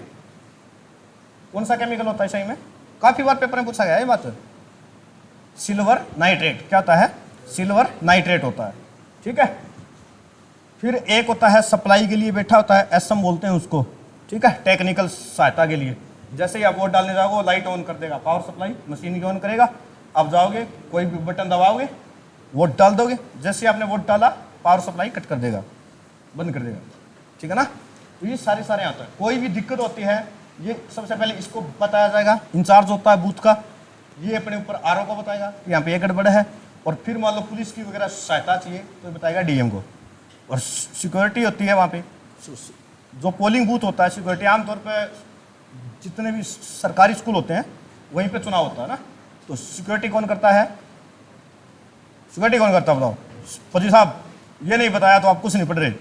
कौन सा केमिकल होता है शाही में? काफ़ी बार पेपर में पूछा गया है ये बात। Silver nitrate. क्या होता है? सिल्वर नाइट्रेट होता है, ठीक है। फिर एक होता है सप्लाई के लिए बैठा होता है, एसएम बोलते हैं उसको, ठीक है, टेक्निकल सहायता के लिए। जैसे ही आप वोट डालने जाओगे, लाइट ऑन कर देगा, पावर सप्लाई मशीन की ऑन करेगा। आप जाओगे, कोई भी बटन दबाओगे, वोट डाल दोगे, जैसे आपने वोट डाला, पावर सप्लाई कट कर देगा, बंद कर देगा, ठीक है ना। तो ये सारे आता है। कोई भी दिक्कत होती है, ये सबसे पहले इसको बताया जाएगा, इंचार्ज होता है बूथ का, ये अपने ऊपर आरओ को बताएगा कि यहाँ पे ये गड़बड़ है। और फिर मान लो पुलिस की वगैरह सहायता चाहिए तो बताएगा डीएम को। और सिक्योरिटी होती है वहाँ पे, जो पोलिंग बूथ होता है, सिक्योरिटी आमतौर पे जितने भी सरकारी स्कूल होते हैं वहीं पे चुनाव होता है ना, तो सिक्योरिटी कौन करता है? सिक्योरिटी कौन करता है बताओ? फौजी साहब ये नहीं बताया तो आप कुछ नहीं पढ़ रहे।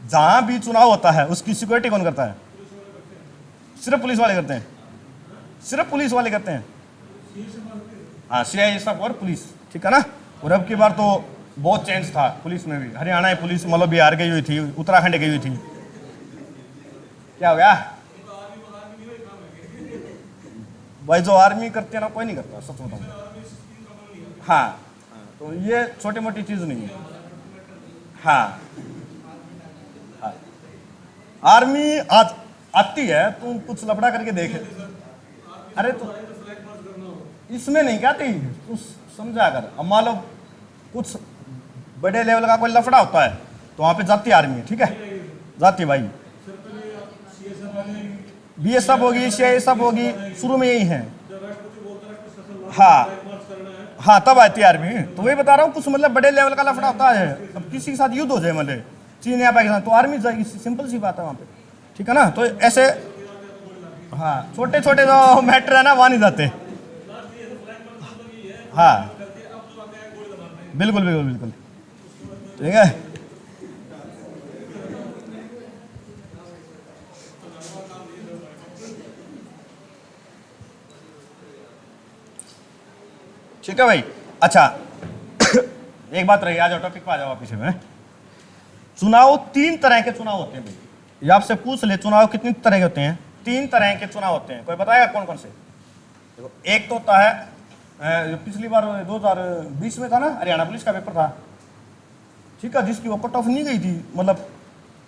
जहाँ भी चुनाव होता है उसकी सिक्योरिटी कौन करता है? सिर्फ पुलिस वाले करते हैं, सिर्फ पुलिस वाले करते हैं। हाँ CISF और पुलिस, ठीक है ना। और अब की बार तो बहुत चेंज था पुलिस में भी। हरियाणा की पुलिस मतलब बिहार गई हुई थी, उत्तराखंड गई हुई थी। क्या हो गया भाई, जो आर्मी करते हैं ना कोई नहीं करता, सच बताऊं। हाँ, तो ये छोटी मोटी चीज नहीं है। हाँ, हाँ। आर्मी आती है, तुम कुछ लफड़ा करके देख। अरे तो इसमें नहीं क्या थी, तू समझा कर। अब मान लो कुछ बड़े लेवल का कोई लफड़ा होता है तो वहां पे जाती है आर्मी, ठीक है, जाती है भाई। BSF होगी, CISF होगी, शुरू में यही है। हाँ, हाँ, तब आती है आर्मी। तो वही बता रहा हूँ, कुछ मतलब बड़े लेवल का लफड़ा होता है, अब किसी के साथ युद्ध हो जाए मतलब चीन या पाकिस्तान, तो आर्मी जाएगी, सिंपल सी बात है वहाँ पे, ठीक है ना। तो ऐसे हाँ, छोटे छोटे जो मैटर है ना वहाँ नहीं जाते। हाँ, बिल्कुल बिल्कुल बिल्कुल, ठीक है। ठीक है भाई। अच्छा एक बात रही, आ जाओ टॉपिक पे आ जाओ वापिस में। चुनाव 3 तरह के चुनाव होते हैं भाई, ये आपसे पूछ ले, चुनाव कितनी तरह के होते हैं? 3 तरह के चुनाव होते हैं, कोई बताएगा कौन कौन से? देखो, एक तो होता है पिछली बार 2020 में था ना, हरियाणा पुलिस का पेपर था, ठीक है, जिसकी वो कट ऑफ नहीं गई थी, मतलब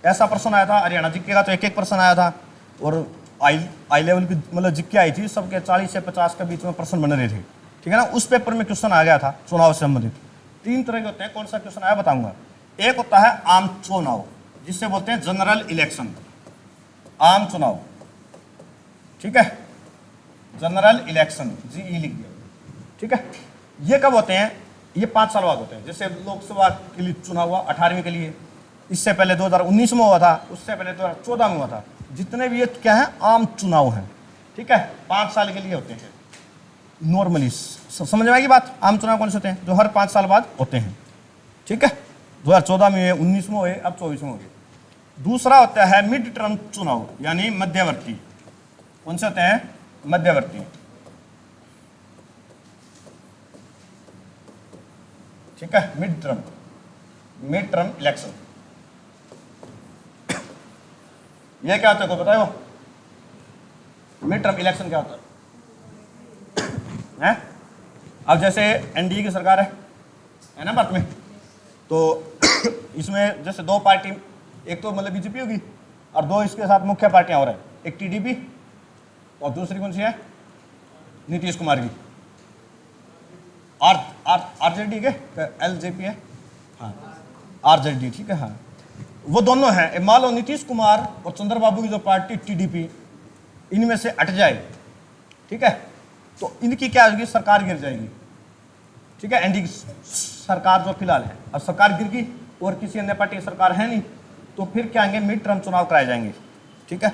ऐसा पर्सन आया था, हरियाणा जिक्के का तो एक पर्सन आया था, और आई लेवल की मतलब जिक्के आई थी, सबके 40 से 50 के बीच में पर्सन बन रहे थे, ठीक है ना। उस पेपर में क्वेश्चन आ गया था चुनाव से संबंधित। 3 तरह के होते हैं, कौन सा क्वेश्चन आया बताऊंगा। एक होता है आम चुनाव, जिससे बोलते हैं जनरल इलेक्शन, आम चुनाव, ठीक है, जनरल इलेक्शन, GE लिख दिया, ठीक है। ये कब होते हैं? ये 5 साल बाद होते हैं। जैसे लोकसभा के लिए चुनाव हुआ 18वीं के लिए, इससे पहले 2019 में हुआ था, उससे पहले 2014 में हुआ था। जितने भी ये क्या है, आम चुनाव हैं, ठीक है, 5 साल के लिए होते हैं नॉर्मली। समझ में आएगी बात? आम चुनाव कौन से होते हैं? जो हर 5 साल बाद होते हैं, ठीक है। 2014 में हुए, 19 में हुए, अब 24 में हो गए। दूसरा होता है मिड टर्म चुनाव, यानी मध्यवर्ती। कौन से होते हैं? मध्यवर्ती, ठीक है, मिड टर्म इलेक्शन। ये क्या होता है, कोई बताओ? मिड टर्म इलेक्शन क्या होता है? अब जैसे NDA की सरकार है ना भारत में, तो इसमें जैसे 2 पार्टी, एक तो मतलब BJP होगी और 2 इसके साथ मुख्य पार्टियां और है, एक TDP और दूसरी कौन सी है? नीतीश कुमार की, RJD के LJP है, हाँ RJD, ठीक है, हाँ वो दोनों हैं। मान लो नीतीश कुमार और चंद्रबाबू की जो पार्टी TDP, इनमें से हट जाए, ठीक है, तो इनकी क्या होगी? सरकार गिर जाएगी, ठीक है। NDA की सरकार जो फिलहाल है, अब सरकार गिर गई और किसी अन्य पार्टी की सरकार है नहीं, तो फिर क्या आएंगे? मिड टर्म चुनाव कराए जाएंगे, ठीक है।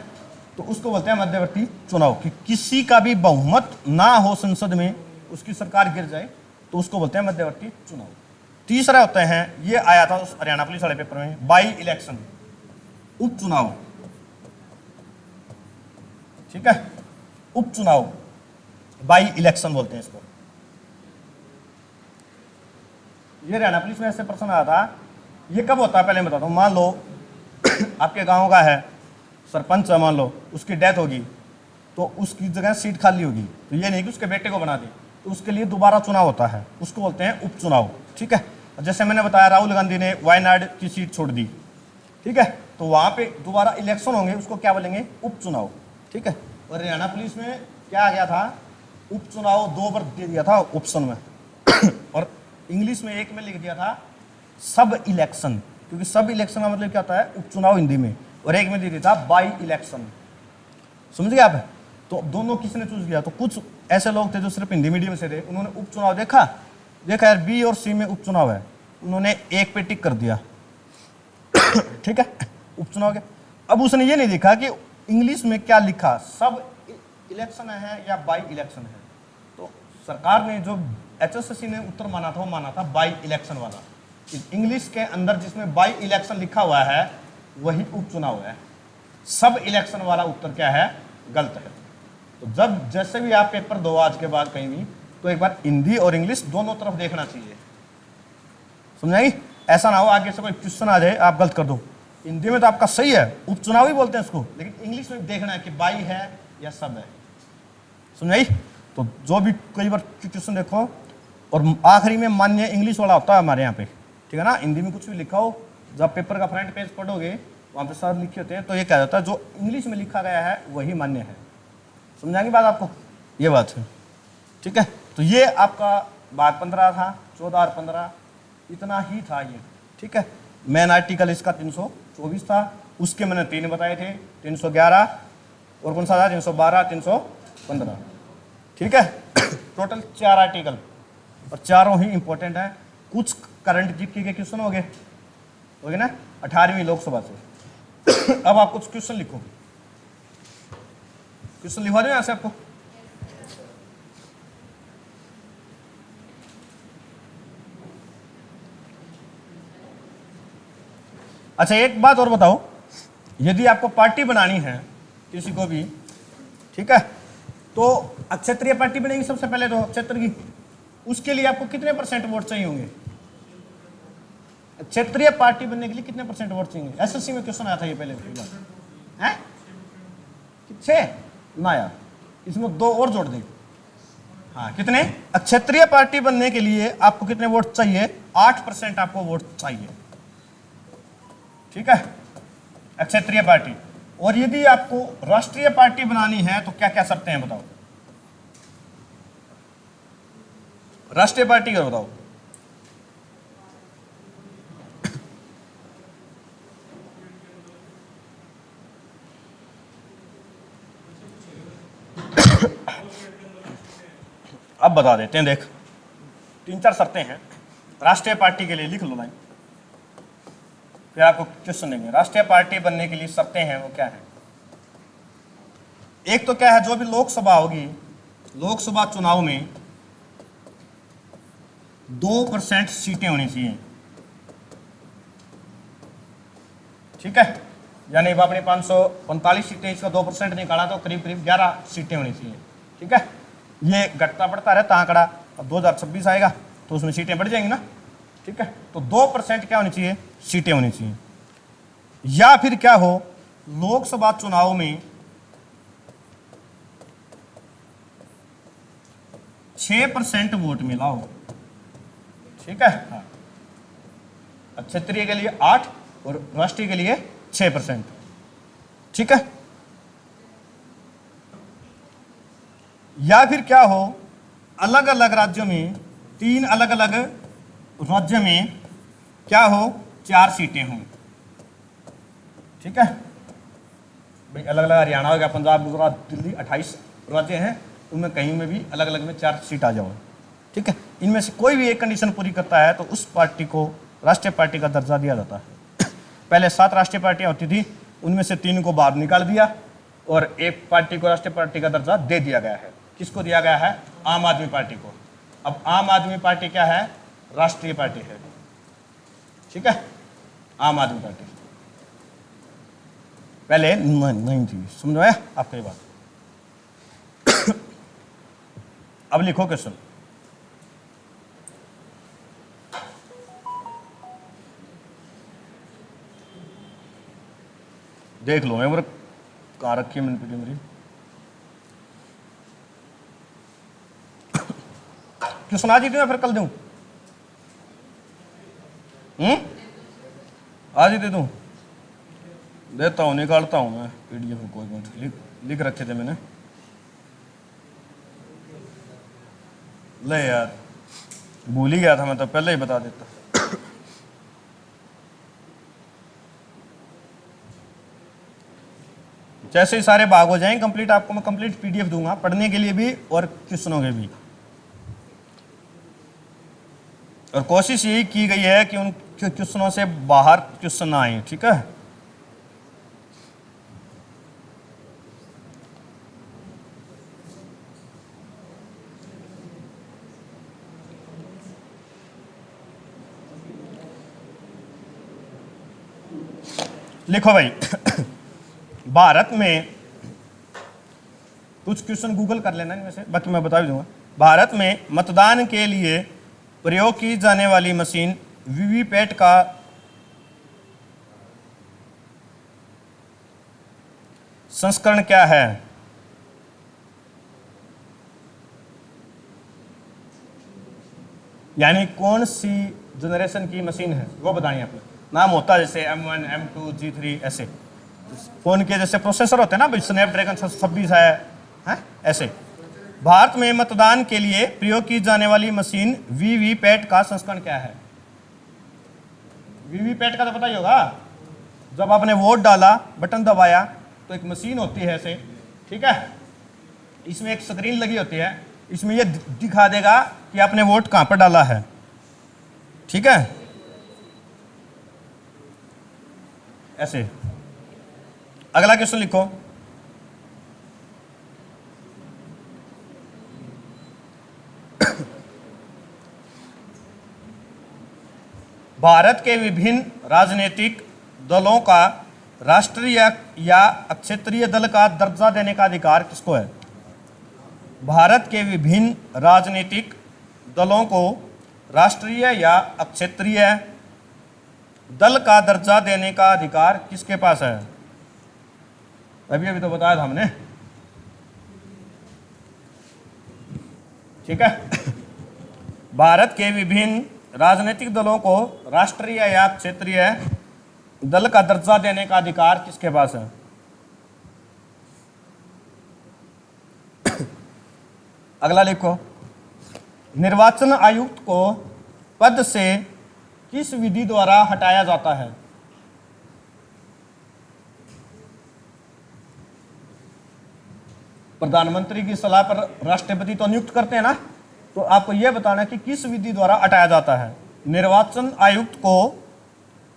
तो उसको बोलते हैं मध्यवर्ती चुनाव, कि किसी का भी बहुमत ना हो संसद में, उसकी सरकार गिर जाए, तो उसको बोलते हैं मध्यवर्ती चुनाव। तीसरा होते हैं, ये आया था उस हरियाणा पुलिस वाले पेपर में, बाई इलेक्शन, उपचुनाव, ठीक है, उपचुनाव, बाई इलेक्शन बोलते हैं इसको। ये हरियाणा पुलिस में ऐसे प्रश्न आया था। ये कब होता है पहले मैं बताता हूँ। मान लो आपके गांव का है सरपंच है, मान लो उसकी डेथ होगी, तो उसकी जगह सीट खाली होगी, तो ये नहीं कि उसके बेटे को बना दे, तो उसके लिए दोबारा चुनाव होता है, उसको बोलते हैं उपचुनाव, ठीक है। जैसे मैंने बताया, राहुल गांधी ने वायनाड की सीट छोड़ दी, ठीक है, तो वहां पे दोबारा इलेक्शन होंगे, उसको क्या बोलेंगे? उपचुनाव, ठीक है। और हरियाणा पुलिस में क्या आ गया था? उपचुनाव 2 बार दे दिया था ऑप्शन में और इंग्लिश में एक में लिख दिया था सब इलेक्शन, क्योंकि सब इलेक्शन का मतलब क्या होता है? उपचुनाव हिंदी में, और एक में दे दिया था बाई इलेक्शन। समझ गए आप? तो दोनों किसने चूज किया? तो कुछ ऐसे लोग थे जो सिर्फ हिंदी मीडियम से थे, उन्होंने उपचुनाव देखा यार B और C में उपचुनाव है, उन्होंने एक पे टिक कर दिया ठीक है, उपचुनाव के। अब उसने ये नहीं देखा कि इंग्लिश में क्या लिखा, सब इलेक्शन है या बाई इलेक्शन है। तो सरकार ने जो HSSC ने उत्तर माना था, वो माना था बाई इलेक्शन वाला। इंग्लिश के अंदर जिसमें बाई इलेक्शन लिखा हुआ है वही उपचुनाव है, सब इलेक्शन वाला उत्तर क्या है? गलत है। तो जब जैसे भी आप पेपर दो आज के बाद कहीं भी, तो एक बार हिंदी और इंग्लिश दोनों तरफ देखना चाहिए, समझाई? ऐसा ना हो आगे से कोई क्वेश्चन आ जाए आप गलत कर दो। हिंदी में तो आपका सही है, उपचुनाव ही बोलते हैं इसको, लेकिन इंग्लिश में देखना है कि बाई है या सब है, समझाई? तो जो भी कई बार क्वेश्चन देखो, और आखिरी में मान्य इंग्लिश वाला होता है हमारे यहाँ पे, ठीक है ना? हिंदी में कुछ भी लिखा हो, जब पेपर का फ्रंट पेज पढ़ोगे वहाँ पे सर लिखे होते हैं, तो ये क्या होता है, जो इंग्लिश में लिखा गया है वही मान्य है। समझाएंगे बात आपको? ये बात है, ठीक है? तो ये आपका भाग 15 था, 14 और 15 इतना ही था ये, ठीक है? मेन आर्टिकल इसका 324 था, उसके मैंने 3 बताए थे, 311 और कौन सा था, 312, 315, ठीक है? टोटल 4 आर्टिकल और चारों ही इंपॉर्टेंट है। कुछ करंट जीके के क्वेश्चन हो गए ना 18वीं लोकसभा से। अब आप कुछ क्वेश्चन लिखो, क्वेश्चन लिखवा दो यहां से आपको। अच्छा एक बात और बताओ, यदि आपको पार्टी बनानी है किसी को भी, ठीक है, तो अक्षत्रिय पार्टी बनेगी सबसे पहले तो क्षेत्र की, उसके लिए आपको कितने % वोट चाहिए होंगे? क्षेत्रीय पार्टी बनने के लिए कितने % वोट चाहिए? एसएससी में क्वेश्चन आया था ये पहले है 6 ना यार, इसमें 2 और जोड़ दें। हाँ कितने? क्षेत्रीय पार्टी बनने के लिए आपको कितने वोट चाहिए? 8% आपको वोट चाहिए, ठीक है, क्षेत्रीय पार्टी। और यदि आपको राष्ट्रीय पार्टी बनानी है तो क्या क्या शर्तें हैं बताओ? राष्ट्रीय पार्टी का बताओ। अब बता देते हैं, देख 3-4 शर्तें हैं राष्ट्रीय पार्टी के लिए, लिख लो लाइन, फिर आपको क्वेश्चन देंगे। राष्ट्रीय पार्टी बनने के लिए शर्तें हैं वो क्या है? एक तो क्या है, जो भी लोकसभा होगी, लोकसभा चुनाव में 2% सीटें होनी चाहिए, ठीक है, यानी अपनी 545 सीटें, इसका 2% निकाला तो करीब करीब 11 सीटें होनी चाहिए, ठीक है। ये घटता बढ़ता रहता आंकड़ा, अब 2026 आएगा तो उसमें सीटें बढ़ जाएंगी ना, ठीक है। तो 2% क्या होनी चाहिए? सीटें होनी चाहिए। या फिर क्या हो, लोकसभा चुनाव में 6% वोट मिला हो, ठीक है। हाँ, क्षेत्रीय के लिए 8 और राष्ट्रीय के लिए 6%, ठीक है। या फिर क्या हो, अलग अलग राज्यों में, 3 अलग अलग राज्य में क्या हो, 4 सीटें हों, ठीक है भाई। अलग अलग हरियाणा हो गया, पंजाब, गुजरात, दिल्ली, 28 राज्य हैं, उनमें कहीं में भी अलग अलग में 4 सीट आ जाओ, ठीक है। इनमें से कोई भी एक कंडीशन पूरी करता है तो उस पार्टी को राष्ट्रीय पार्टी का दर्जा दिया जाता है। पहले 7 राष्ट्रीय पार्टियां होती थी, उनमें से 3 को बाहर निकाल दिया और एक पार्टी को राष्ट्रीय पार्टी का दर्जा दे दिया गया है। किसको दिया गया है? आम आदमी पार्टी को। अब आम आदमी पार्टी क्या है? राष्ट्रीय पार्टी है, ठीक है, आम आदमी पार्टी। पहले नहीं थी, समझ आया आपको ये बात? अब लिखो क्वेश्चन। देख लो, मैं कहाँ रखी है मैंने पीटी मेरी। क्वेश्चन आज ही दूं या फिर कल दूं? आज ही दे दूं? देता हूँ, निकालता हूँ मैं PDF में, कोई बात लिख रखे थे मैंने। ले यार, भूल ही गया था मैं, तो पहले ही बता देता। जैसे ही सारे भाग हो जाएं कंप्लीट, आपको मैं कंप्लीट PDF दूंगा पढ़ने के लिए भी और क्वेश्चनों के भी। और कोशिश यही की गई है कि उन क्वेश्चनों से बाहर क्वेश्चन ना आए, ठीक है। लिखो भाई। भारत में कुछ क्वेश्चन गूगल कर लेना इनमें से, बाकी मैं बता भी दूंगा। भारत में मतदान के लिए प्रयोग की जाने वाली मशीन वीवीपैट का संस्करण क्या है? यानी कौन सी जनरेशन की मशीन है वो बतानी आपने। नाम होता है जैसे M1, M2, G3 ऐसे। फोन के जैसे प्रोसेसर होते हैं ना, स्नैपड्रैगन 26 है ऐसे। भारत में मतदान के लिए प्रयोग की जाने वाली मशीन वीवीपैट का संस्करण क्या है? वीवीपैट का तो पता ही होगा। जब आपने वोट डाला, बटन दबाया तो एक मशीन होती है ऐसे, ठीक है, इसमें एक स्क्रीन लगी होती है, इसमें ये दिखा देगा कि आपने वोट कहां पर डाला है, ठीक है, ऐसे। अगला क्वेश्चन लिखो। भारत के विभिन्न राजनीतिक दलों का राष्ट्रीय या क्षेत्रीय दल का दर्जा देने का अधिकार किसको है? भारत के विभिन्न राजनीतिक दलों को राष्ट्रीय या क्षेत्रीय दल का दर्जा देने का अधिकार किसके पास है? अभी अभी तो बताया था हमने, ठीक है। भारत के विभिन्न राजनीतिक दलों को राष्ट्रीय या क्षेत्रीय दल का दर्जा देने का अधिकार किसके पास है? अगला लिखो। निर्वाचन आयुक्त को पद से किस विधि द्वारा हटाया जाता है? प्रधानमंत्री की सलाह पर राष्ट्रपति तो नियुक्त करते हैं ना, तो आपको यह बताना है कि किस विधि द्वारा हटाया जाता है। निर्वाचन आयुक्त को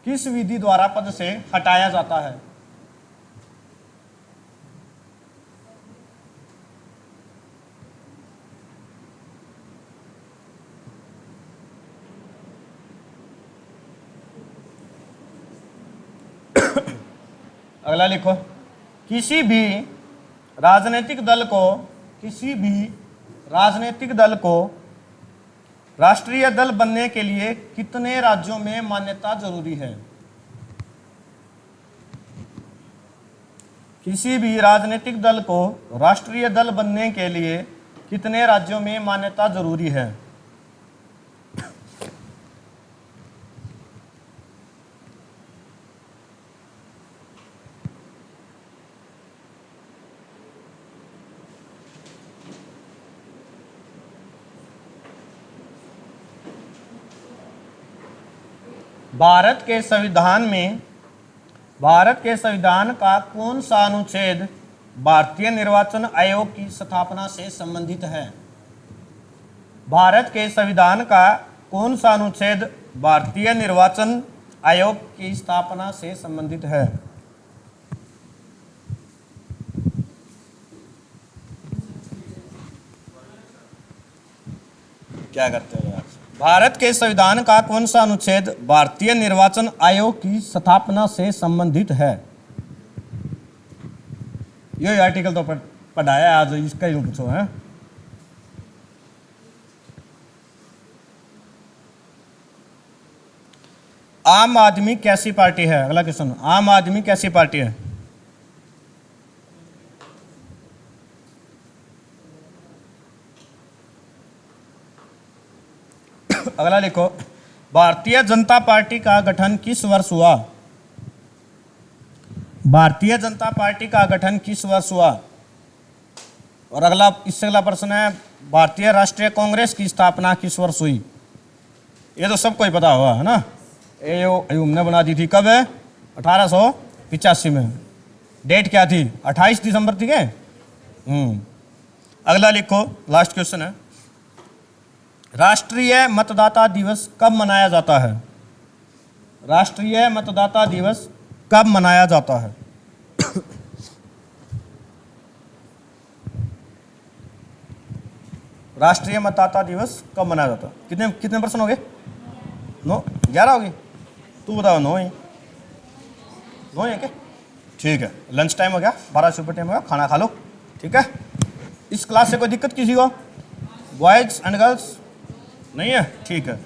किस विधि द्वारा पद से हटाया जाता है? अगला लिखो। किसी भी राजनीतिक दल को राष्ट्रीय दल बनने के लिए कितने राज्यों में मान्यता जरूरी है? किसी भी राजनीतिक दल को राष्ट्रीय दल बनने के लिए कितने राज्यों में मान्यता जरूरी है? भारत के संविधान का कौन सा अनुच्छेद भारतीय निर्वाचन आयोग की स्थापना से संबंधित है? भारत के संविधान का कौन सा अनुच्छेद भारतीय निर्वाचन आयोग की स्थापना से संबंधित है? क्या करते हो यार? भारत के संविधान का कौन सा अनुच्छेद भारतीय निर्वाचन आयोग की स्थापना से संबंधित है? ये आर्टिकल तो पढ़ाया आज, इसका ही पूछो है। आम आदमी कैसी पार्टी है? अगला क्वेश्चन। आम आदमी कैसी पार्टी है? अगला लिखो। भारतीय जनता पार्टी का गठन किस वर्ष हुआ? भारतीय जनता पार्टी का गठन किस वर्ष हुआ? और अगला, इससे अगला प्रश्न है, भारतीय राष्ट्रीय कांग्रेस की स्थापना किस वर्ष हुई? ये तो सबको ही पता हुआ है ना, ये हमने बना दी थी। कब है? 1885 में। डेट क्या थी? 28 दिसंबर थी क्या? अगला लिखो, लास्ट क्वेश्चन है। राष्ट्रीय मतदाता दिवस कब मनाया जाता है? राष्ट्रीय मतदाता दिवस कब मनाया जाता है? राष्ट्रीय मतदाता दिवस कब मनाया जाता है? कितने कितने पर्सन हो गए? 9, 11 हो गए। तू बताओ। 9 ही 9 है क्या? ठीक है। लंच टाइम हो गया, 12 सुपर टाइम हो गया, खाना खा लो, ठीक है। इस क्लास से कोई दिक्कत किसी को? बॉयज एंड गर्ल्स नहीं है, ठीक है।